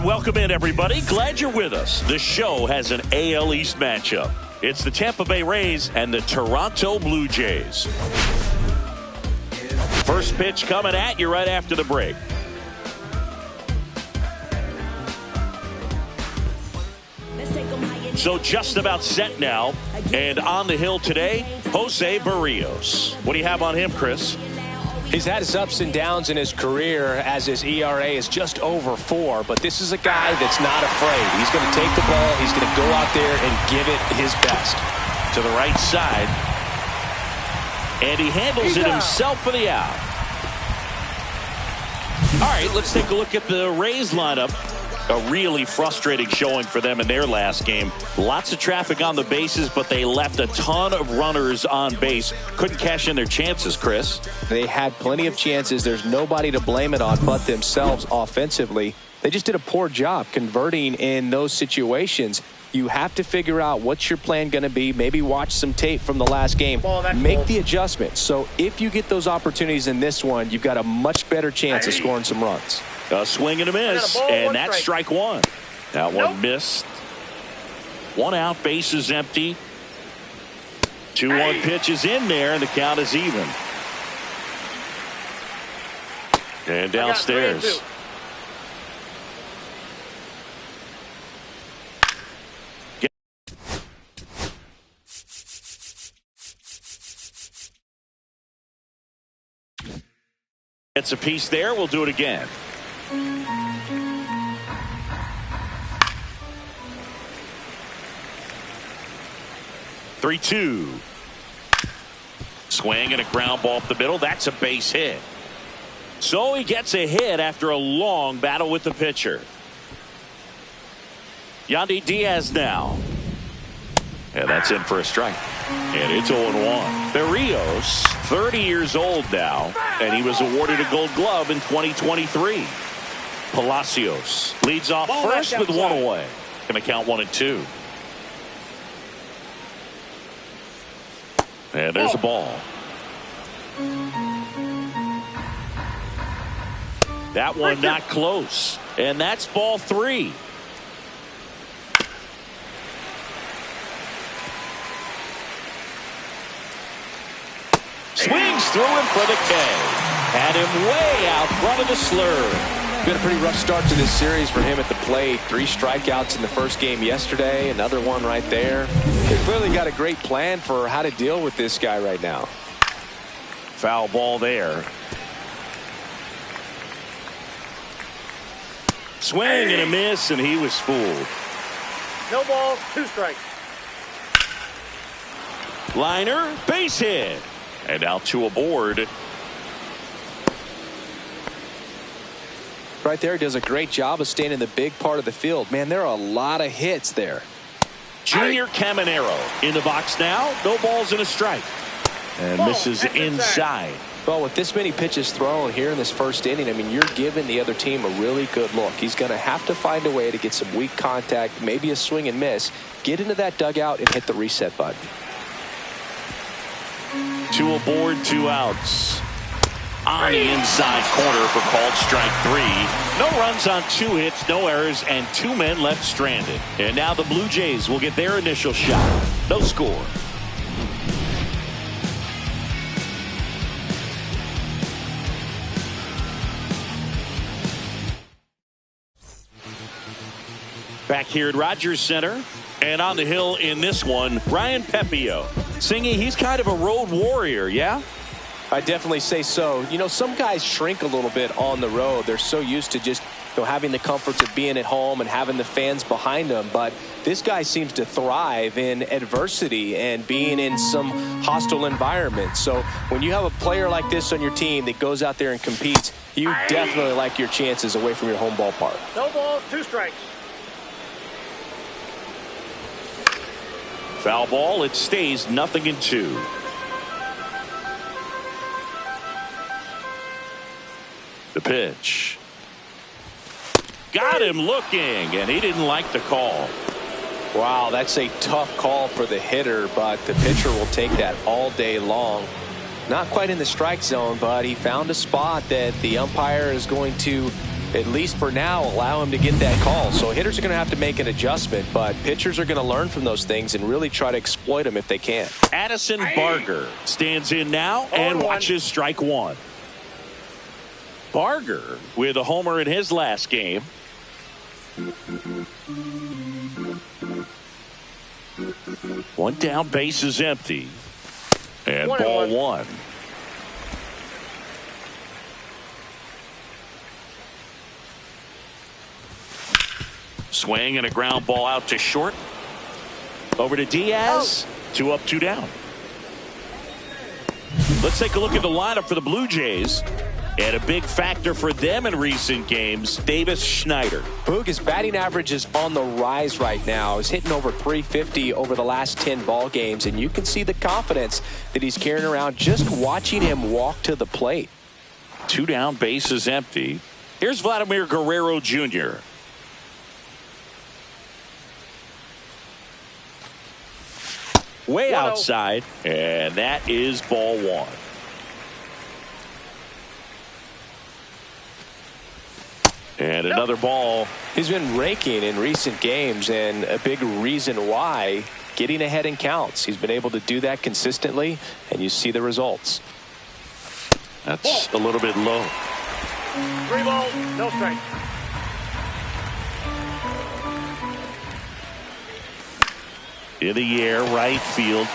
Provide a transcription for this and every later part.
And welcome in, everybody. Glad you're with us. The show has an AL East matchup. It's the Tampa Bay Rays and the Toronto Blue Jays. First pitch coming at you right after the break. So just about set now. And on the hill today, Jose Barrios. What do you have on him, Chris? He's had his ups and downs in his career as his ERA is just over 4. But this is a guy that's not afraid. He's going to take the ball. He's going to go out there and give it his best. To the right side. And he handles it himself for the out. All right, let's take a look at the Rays lineup. A really frustrating showing for them in their last game. Lots of traffic on the bases, but they left a ton of runners on base. Couldn't cash in their chances, Chris. They had plenty of chances. There's nobody to blame it on but themselves offensively. They just did a poor job converting in those situations. You have to figure out what's your plan going to be. Maybe watch some tape from the last game. Make the adjustment. So if you get those opportunities in this one, you've got a much better chance of scoring some runs. A swing and a miss, and that's strike one. That one missed. 1 out, base is empty. 2-1 pitch is in there, and the count is even. And downstairs. It's a piece there. We'll do it again. Three-two. Swing and a ground ball up the middle. That's a base hit. So he gets a hit after a long battle with the pitcher. Yandy Diaz now. And that's in for a strike. And it's 0-1. Barrios, 30 years old now, and he was awarded a Gold Glove in 2023. Palacios leads off first with 1 away. Going to count 1-2. And there's a ball. That one not close. And that's ball 3. Swings through him for the K. Had him way out front of the slurve. Been a pretty rough start to this series for him at the plate. 3 strikeouts in the first game yesterday. Another one right there. They clearly got a great plan for how to deal with this guy right now. Foul ball there. Swing and a miss, and he was fooled. No balls, 2 strikes. Liner, base hit. And now 2 aboard. Right there, does a great job of staying in the big part of the field. Man, there are a lot of hits there. Junior Caminero in the box now. No balls and a strike. And misses inside. Well, with this many pitches thrown here in this first inning, I mean, you're giving the other team a really good look. He's going to have to find a way to get some weak contact, maybe a swing and miss, get into that dugout and hit the reset button. 2 aboard, 2 outs. On the inside corner for called strike 3. No runs on 2 hits, no errors, and 2 men left stranded. And now the Blue Jays will get their initial shot. No score. Back here at Rogers Center. And on the hill in this one, Ryan Pepio. Singy, he's kind of a road warrior, yeah? I definitely say so. You know, some guys shrink a little bit on the road. They're so used to just, you know, having the comforts of being at home and having the fans behind them. But this guy seems to thrive in adversity and being in some hostile environments. So when you have a player like this on your team that goes out there and competes, you definitely like your chances away from your home ballpark. No balls, 2 strikes. Foul ball. It stays 0-2. The pitch. Got him looking, and he didn't like the call. Wow, that's a tough call for the hitter, but the pitcher will take that all day long. Not quite in the strike zone, but he found a spot that the umpire is going to at least for now, allow him to get that call. So hitters are going to have to make an adjustment, but pitchers are going to learn from those things and really try to exploit them if they can. Addison Barger stands in now and watches strike one. Barger with a homer in his last game. One down, base is empty. And ball one. Swing and a ground ball out to short. Over to Diaz. 2 up, 2 down. Let's take a look at the lineup for the Blue Jays. And a big factor for them in recent games, Davis Schneider. Boog, his batting average is on the rise right now. He's hitting over 350 over the last 10 ball games, and you can see the confidence that he's carrying around just watching him walk to the plate. 2 down, base is empty. Here's Vladimir Guerrero Jr. Way outside, and that is ball one. And another ball. He's been raking in recent games, and a big reason why, getting ahead in counts. He's been able to do that consistently, and you see the results. That's a little bit low. 3 balls, no strikes. In the air, right field.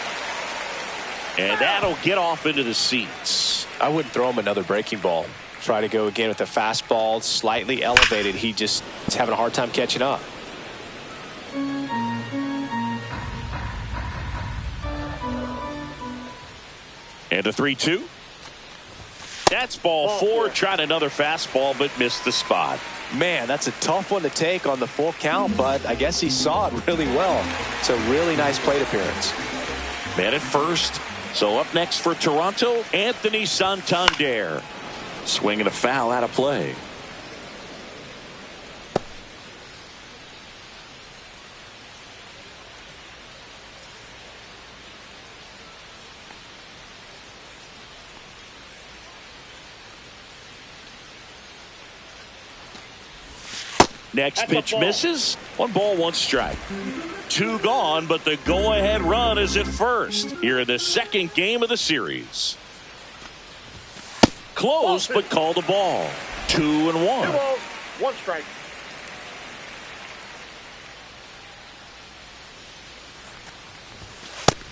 And that'll get off into the seats. I wouldn't throw him another breaking ball. Try to go again with the fastball, slightly elevated. He just is having a hard time catching up. And a 3-2. That's ball four. Tried another fastball, but missed the spot. Man, that's a tough one to take on the full count, but I guess he saw it really well. It's a really nice plate appearance. Man at first. So up next for Toronto, Anthony Santander. Swinging a foul out of play. Next pitch misses. 1 ball, 1 strike. 2 gone, but the go-ahead run is at first here in the second game of the series. Close, but called a ball. 2-1. 2 balls, 1 strike.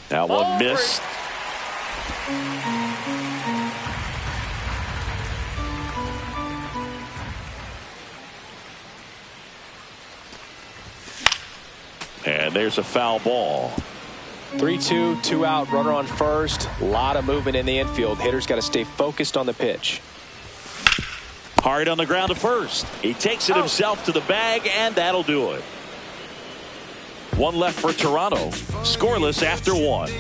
That one missed. And there's a foul ball. 3-2, 2 out, runner on first. A lot of movement in the infield. Hitters got to stay focused on the pitch. Hard on the ground to first. He takes it himself to the bag, and that'll do it. 1 left for Toronto. Scoreless after 1.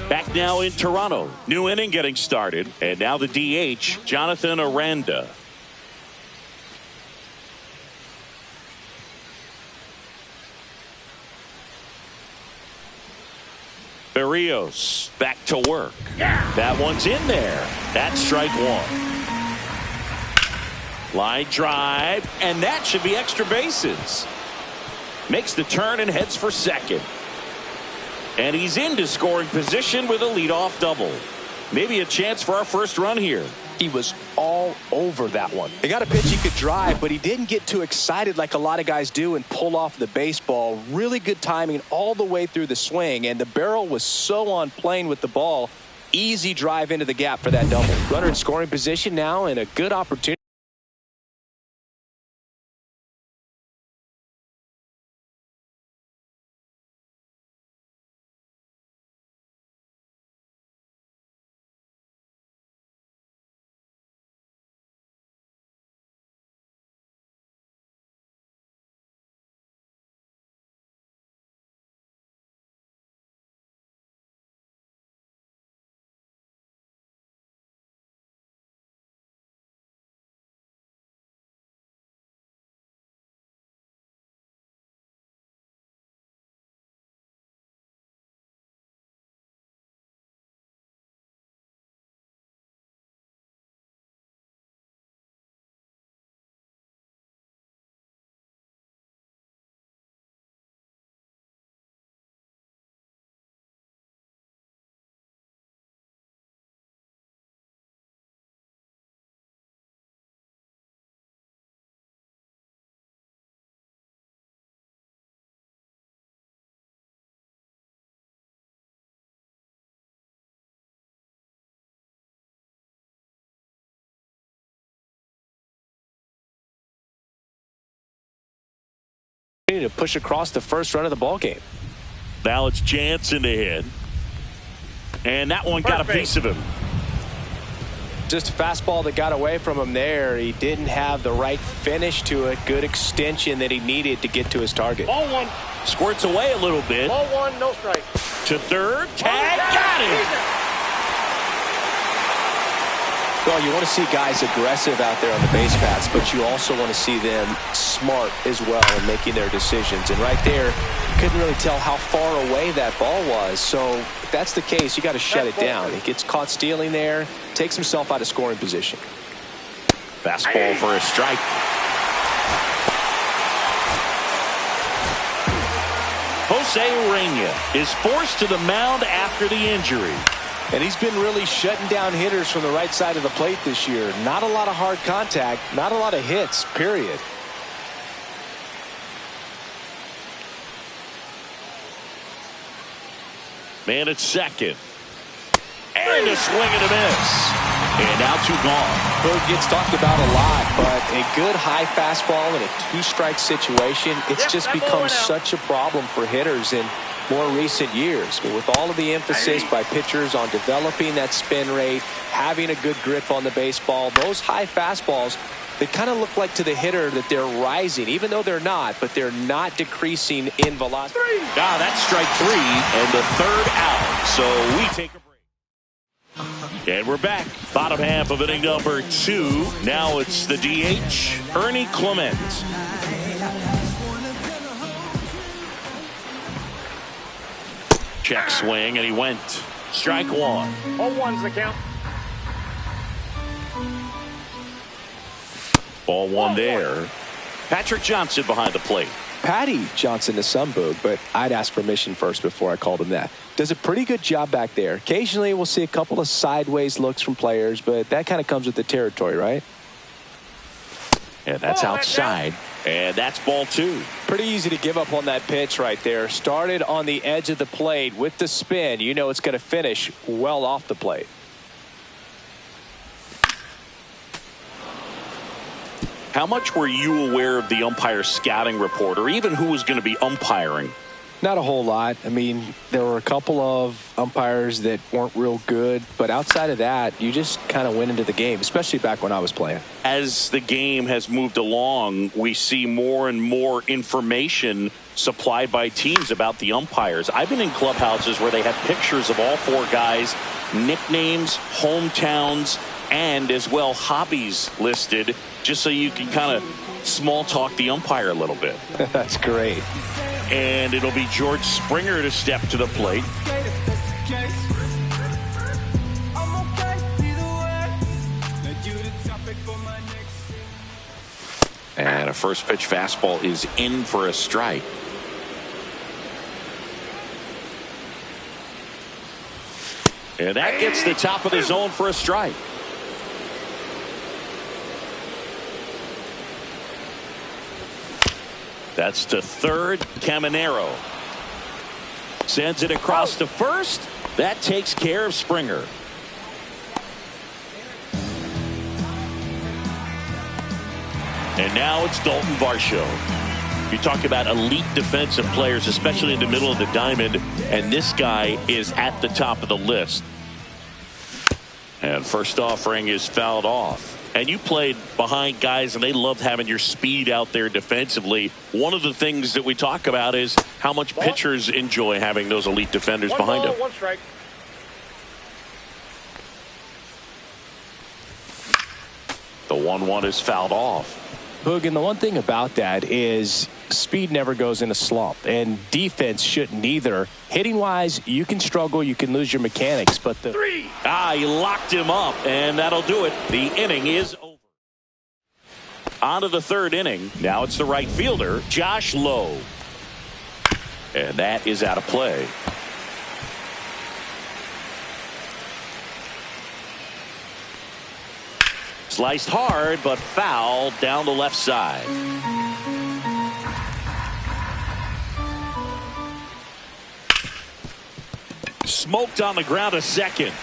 Back now in Toronto. New inning getting started. And now the DH, Jonathan Aranda. Berrios back to work. That one's in there. That's strike 1. Line drive, and that should be extra bases. Makes the turn and heads for second. And he's into scoring position with a leadoff double. Maybe a chance for our first run here. He was all over that one. He got a pitch he could drive, but he didn't get too excited like a lot of guys do and pull off the baseball. Really good timing all the way through the swing, and the barrel was so on plane with the ball. Easy drive into the gap for that double. Runner in scoring position now, and a good opportunity. opportunity to push across the first run of the ball game. Now it's Jansen to hit. And that one got a piece of him. Just a fastball that got away from him there. He didn't have the right finish to it. Good extension that he needed to get to his target. Ball one. Squirts away a little bit. Ball one, no strike. To third. Tag. Got him. Well, you want to see guys aggressive out there on the base paths, but you also want to see them smart as well in making their decisions. And right there, you couldn't really tell how far away that ball was. So if that's the case, you got to shut it down. He gets caught stealing there, takes himself out of scoring position. Fastball for a strike. Jose Urena is forced to the mound after the injury. And he's been really shutting down hitters from the right side of the plate this year. Not a lot of hard contact, not a lot of hits, period. Man at second. And a swing and a miss. And now two gone. Well, it gets talked about a lot, but a good high fastball in a two-strike situation, it's just become such a problem for hitters in more recent years. But with all of the emphasis by pitchers on developing that spin rate, having a good grip on the baseball, those high fastballs, they kind of look like to the hitter that they're rising, even though they're not, but they're not decreasing in velocity. That's strike three and the third out. So we take a break. And we're back. Bottom half of inning number 2. Now it's the DH, Ernie Clement. Check swing, and he went. Strike one. 0-1's the count. Ball one there. Patrick Johnson behind the plate. Patty Johnson to some boog, but I'd ask permission first before I called him that. Does a pretty good job back there. Occasionally we'll see a couple of sideways looks from players, but that kind of comes with the territory, right? And that's outside. And that's ball two. Pretty easy to give up on that pitch right there. Started on the edge of the plate with the spin. You know it's going to finish well off the plate. How much were you aware of the umpire scouting report, or even who was going to be umpiring? Not a whole lot. I mean, there were a couple of umpires that weren't real good, but outside of that, you just kind of went into the game, especially back when I was playing. As the game has moved along, we see more and more information supplied by teams about the umpires. I've been in clubhouses where they have pictures of all four guys, nicknames, hometowns, and as well hobbies listed, just so you can kind of small talk the umpire a little bit. That's great. And it'll be George Springer to step to the plate. And a first pitch fastball is in for a strike. And that gets the top of the zone for a strike. That's to third. Caminero sends it across to first. That takes care of Springer. And now it's Dalton Varsho. You talk about elite defensive players, especially in the middle of the diamond, and this guy is at the top of the list. And first offering is fouled off. And you played behind guys, and they loved having your speed out there defensively. One of the things that we talk about is how much pitchers enjoy having those elite defenders behind them. 1 strike. The 1-1 is fouled off. Boog, and the one thing about that is speed never goes in a slump, and defense shouldn't either. Hitting-wise, you can struggle, you can lose your mechanics, but the... He locked him up, and that'll do it. The inning is over. On to the third inning. Now it's the right fielder, Josh Lowe. And that is out of play. Sliced hard, but foul down the left side. Smoked on the ground a second.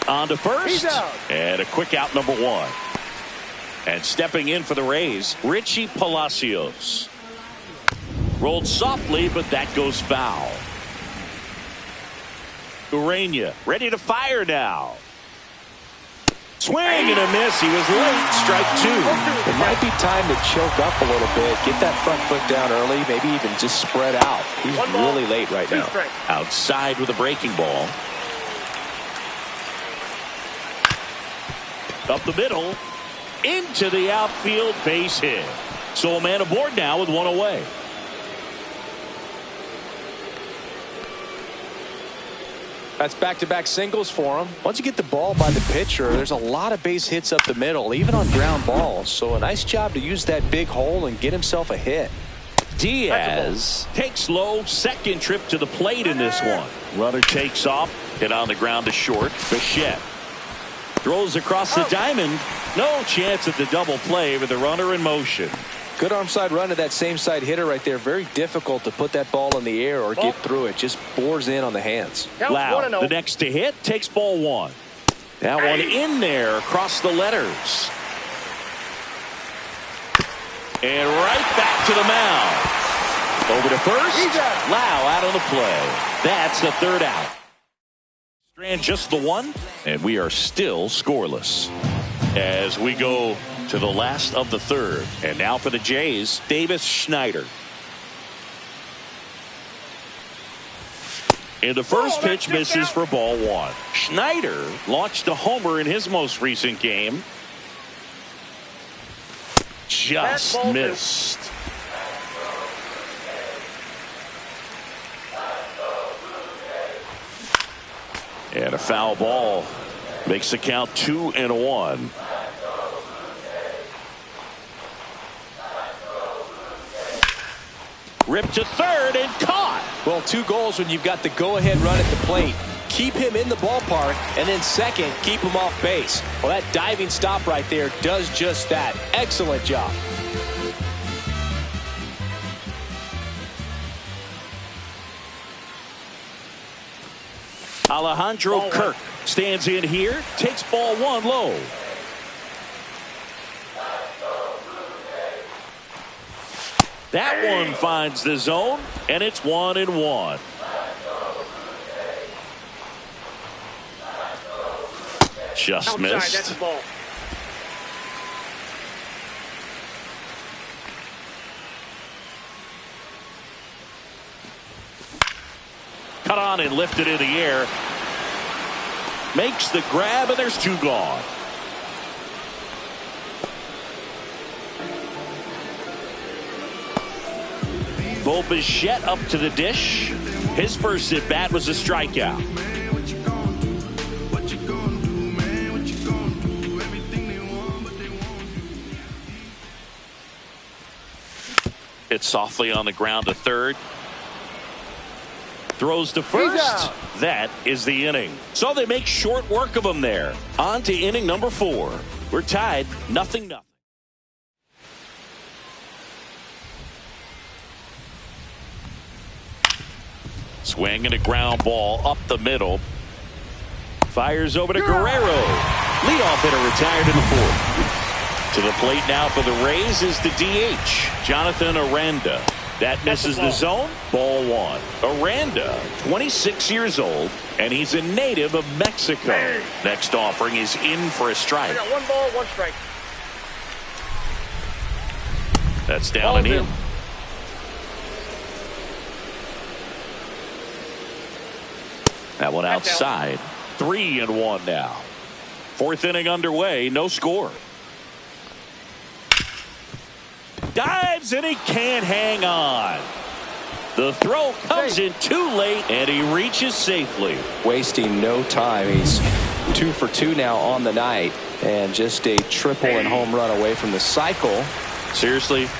On to first. And a quick out, number 1. And stepping in for the Rays, Richie Palacios. Rolled softly, but that goes foul. Urania ready to fire now. Swing and a miss. He was late. Strike two. It might be time to choke up a little bit. Get that front foot down early. Maybe even just spread out. He's really late right now. Outside with a breaking ball. Up the middle. Into the outfield, base hit. So a man aboard now with one away. That's back-to-back singles for him. Once you get the ball by the pitcher, there's a lot of base hits up the middle, even on ground balls. So a nice job to use that big hole and get himself a hit. Diaz takes low, second trip to the plate in this one. Runner takes off, hit on the ground to short. Bichette throws across the diamond. No chance at the double play with the runner in motion. Good arm side run to that same side hitter right there. Very difficult to put that ball in the air or get through it. Just bores in on the hands. Loud, the next to hit, takes ball one. That one in there across the letters. And right back to the mound. Over to first. Lau out on the play. That's the third out. Strand just the one, and we are still scoreless. As we go to the last of the third. And now for the Jays, Davis Schneider. And the first pitch misses for ball one. Schneider launched a homer in his most recent game. Just missed. And a foul ball makes the count 2-1. Ripped to third and caught. Well, 2 goals when you've got the go-ahead run at the plate. Keep him in the ballpark, and then second, keep him off base. Well, that diving stop right there does just that. Excellent job. Alejandro Kirk stands in here, takes ball one low. That one finds the zone, and it's 1-1. Just missed. That's the ball. Cut on and lifted in the air. Makes the grab, and there's 2 gone. Bo Bichette up to the dish. His first at bat was a strikeout. It's softly on the ground to third. Throws to first. That is the inning. So they make short work of him there. On to inning number 4. We're tied 0-0. Swing and a ground ball up the middle. Fires over to Guerrero. Leadoff hitter retired in the 4th. To the plate now for the Rays is the DH, Jonathan Aranda. That misses the zone. Ball one. Aranda, 26 years old, and he's a native of Mexico. Next offering is in for a strike. I got 1 ball, 1 strike. That's down and in. That one outside. 3-1 now. 4th inning underway. No score. Dives and he can't hang on. The throw comes in too late and he reaches safely. Wasting no time. He's 2 for 2 now on the night, and just a triple and home run away from the cycle. Seriously,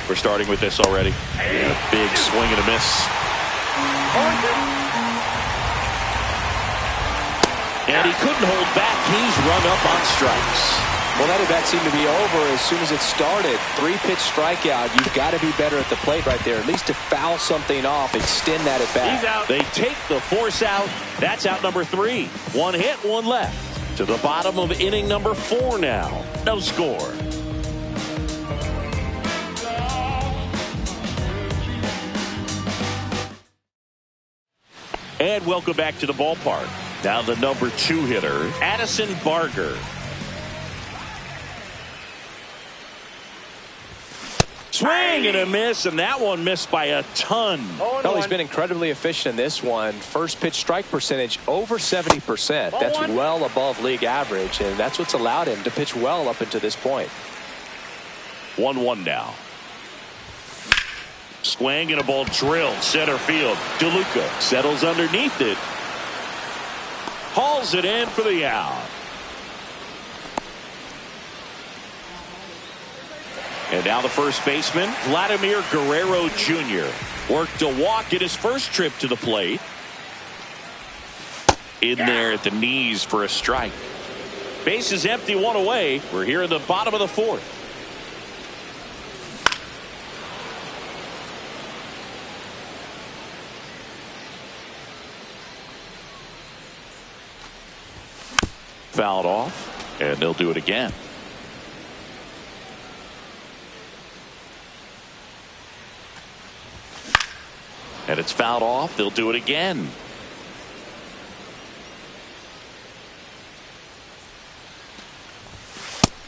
we're starting with this already. And a big swing and a miss. And he couldn't hold back. He's run up on strikes. Well, that at-bat seemed to be over as soon as it started. 3-pitch strikeout. You've got to be better at the plate right there, at least to foul something off, extend that at-bat. He's out. They take the force out. That's out number 3. 1 hit, 1 left. To the bottom of inning number 4 now. No score. And welcome back to the ballpark. Now the number 2 hitter, Addison Barger. Swing and a miss, and that one missed by a ton. Well, he's been incredibly efficient in this one. First pitch strike percentage over 70%. That's well above league average, and that's what's allowed him to pitch well up until this point. 1-1 now. Swing and a ball drilled center field. DeLuca settles underneath it. Hauls it in for the out. And now the first baseman, Vladimir Guerrero Jr. worked a walk in his first trip to the plate. In there at the knees for a strike. Base is empty, 1 away. We're here in the bottom of the 4th. Fouled off, and they'll do it again. And it's fouled off. They'll do it again.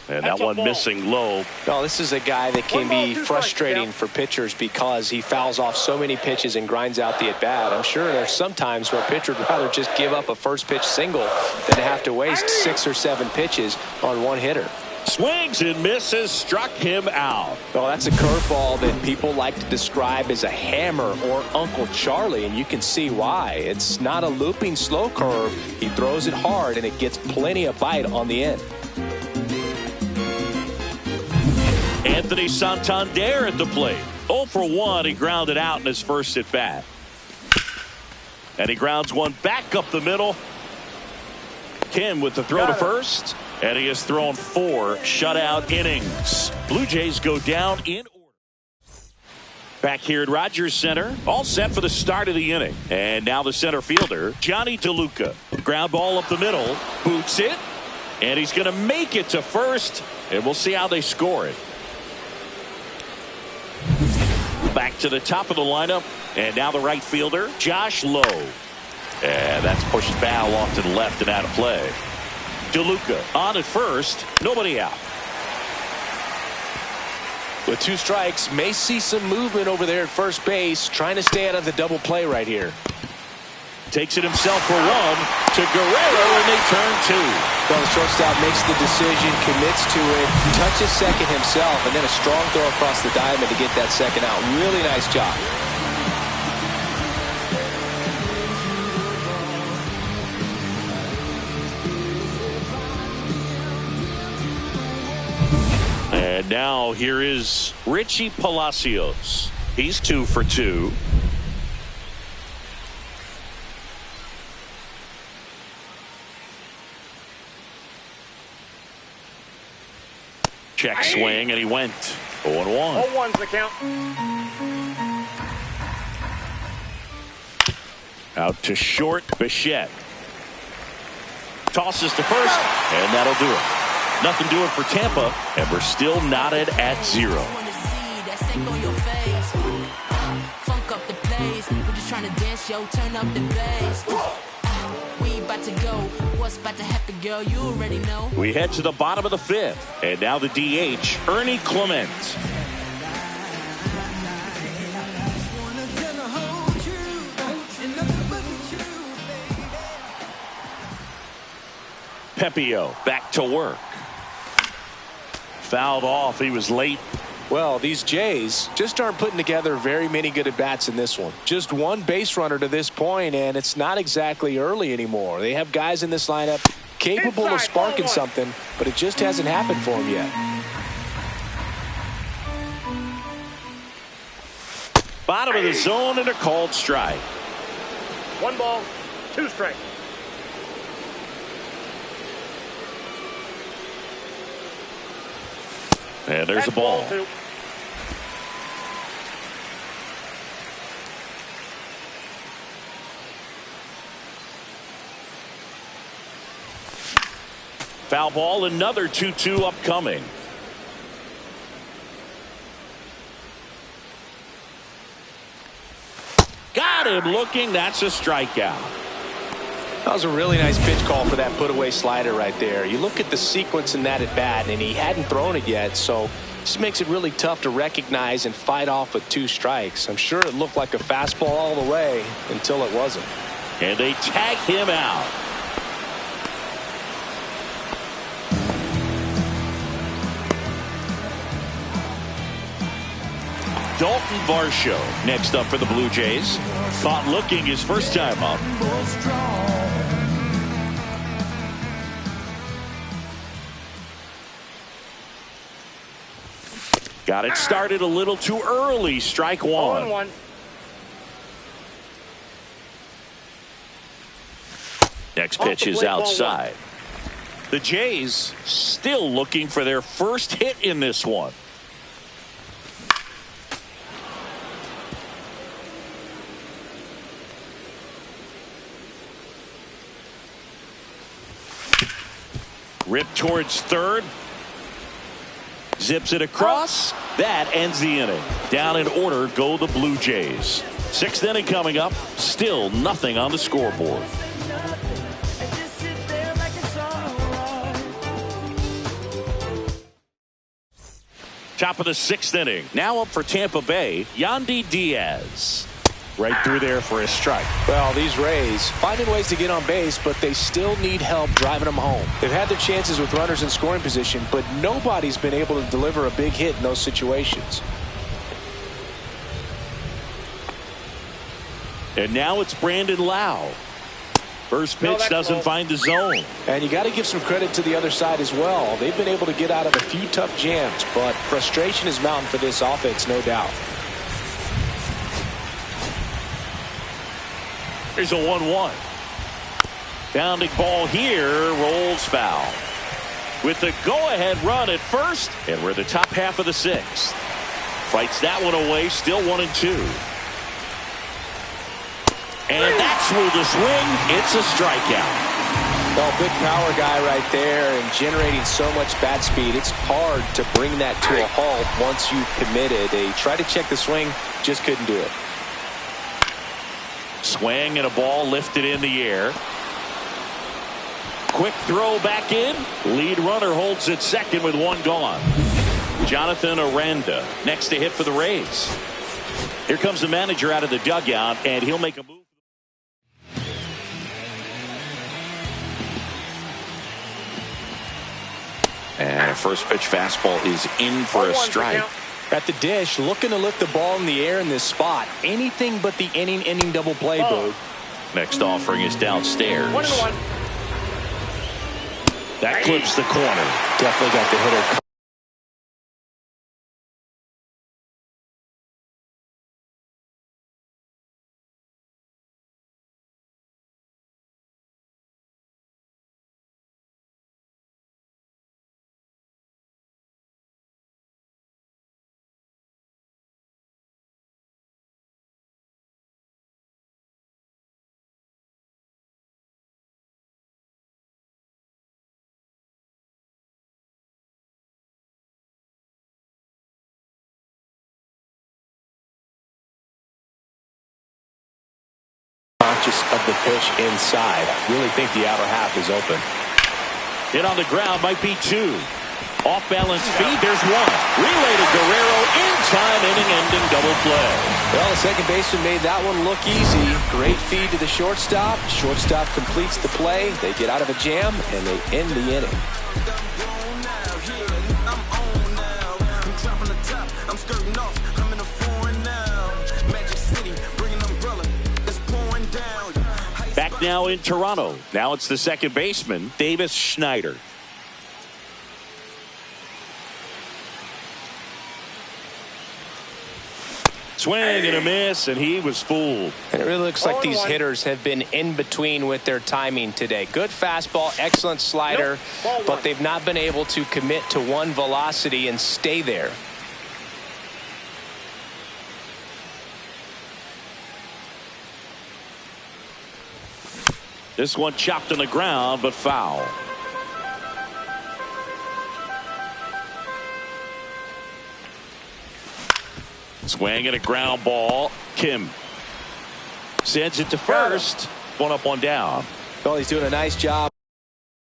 And that one missing low. No, this is a guy that can be frustrating for pitchers because he fouls off so many pitches and grinds out the at-bat. I'm sure there's some times where a pitcher would rather just give up a first pitch single than have to waste 6 or 7 pitches on one hitter. Swings and misses, struck him out. Well, that's a curveball that people like to describe as a hammer or Uncle Charlie, and you can see why. It's not a looping slow curve. He throws it hard, and it gets plenty of bite on the end. Anthony Santander at the plate. 0 for 1. He grounded out in his first at bat. And he grounds one back up the middle. Kim with the throw to first. And he has thrown 4 shutout innings. Blue Jays go down in order. Back here at Rogers Center, all set for the start of the inning. And now the center fielder, Johnny DeLuca. Ground ball up the middle, boots it, and he's going to make it to first. And we'll see how they score it. Back to the top of the lineup, and now the right fielder, Josh Lowe. And that's pushed foul off to the left and out of play. DeLuca on at first, nobody out. With 2 strikes, may see some movement over there at first base, trying to stay out of the double play right here. Takes it himself for 1 to Guerrero, and they turn 2. Well, the shortstop makes the decision, commits to it, touches second himself, and then a strong throw across the diamond to get that second out. Really nice job. And now here is Richie Palacios. He's 2 for 2. Check swing, and he went 0-1. 0-1's the count. Out to short, Bichette. Tosses to first, and that'll do it. Nothing doing for Tampa, and we're still knotted at 0. Funk up the place. We're just trying to dance, yo. Turn up the bass. We about to go. What's about to happen, girl? You already know. We head to the bottom of the 5th, and now the DH, Ernie Clement. Pepio back to work. Fouled off. He was late. Well, these Jays just aren't putting together very many good at-bats in this one. Just 1 base runner to this point, and it's not exactly early anymore. They have guys in this lineup capable of sparking something, but it just hasn't happened for them yet. Bottom of the zone and a called strike. 1 ball, 2 strikes. And there's a ball. Foul ball, another 2-2 upcoming. Got got him looking. That's a strikeout. That was a really nice pitch call for that put-away slider right there. You look at the sequence in that at bat, and he hadn't thrown it yet, so this makes it really tough to recognize and fight off with 2 strikes. I'm sure it looked like a fastball all the way until it wasn't. And they tag him out. Dalton Varsho next up for the Blue Jays. Caught looking his first time up. Got it started a little too early. Strike 1. 0-1. Next pitch is outside. The Jays still looking for their first hit in this one. Rip towards third. Zips it across. That ends the inning. Down in order go the Blue Jays. 6th inning coming up. Still nothing on the scoreboard. Top of the 6th inning. Now up for Tampa Bay, Yandy Diaz. Right through there for a strike. Well, these Rays finding ways to get on base, but they still need help driving them home. They've had their chances with runners in scoring position, but nobody's been able to deliver a big hit in those situations. And now it's Brandon Lau. First pitch doesn't find the zone. And you got to give some credit to the other side as well. They've been able to get out of a few tough jams, but frustration is mounting for this offense, no doubt. Here's a 1-1. Bounding ball here, rolls foul. With the go-ahead run at first, and we're the top half of the 6th. Fights that one away, still 1-2. And that's through the swing. It's a strikeout. Well, big power guy right there and generating so much bat speed. It's hard to bring that to a halt once you've committed. They tried to check the swing, just couldn't do it. Swing and a ball lifted in the air. Quick throw back in. Lead runner holds at second with 1 gone. Jonathan Aranda next to hit for the Rays. Here comes the manager out of the dugout, and he'll make a move. And a first pitch fastball is in for a strike. At the dish, looking to lift the ball in the air in this spot. Anything but the inning double play, Boog. Next offering is downstairs. 1-1. That clips the corner. Definitely got the hitter. Conscious of the pitch inside. Really think the outer half is open. Hit on the ground might be 2. Off balance feed. There's 1. Relay to Guerrero in time, inning-ending double play. Well, the second baseman made that one look easy. Great feed to the shortstop. Shortstop completes the play. They get out of a jam and they end the inning. Back now in Toronto. Now it's the second baseman, Davis Schneider. Swing and a miss, and he was fooled. And it really looks like these hitters have been in between with their timing today. Good fastball, excellent slider, but they've not been able to commit to one velocity and stay there. This one chopped on the ground, but foul. Swing and a ground ball. Kim. Sends it to first. One up, one down. Well, he's doing a nice job.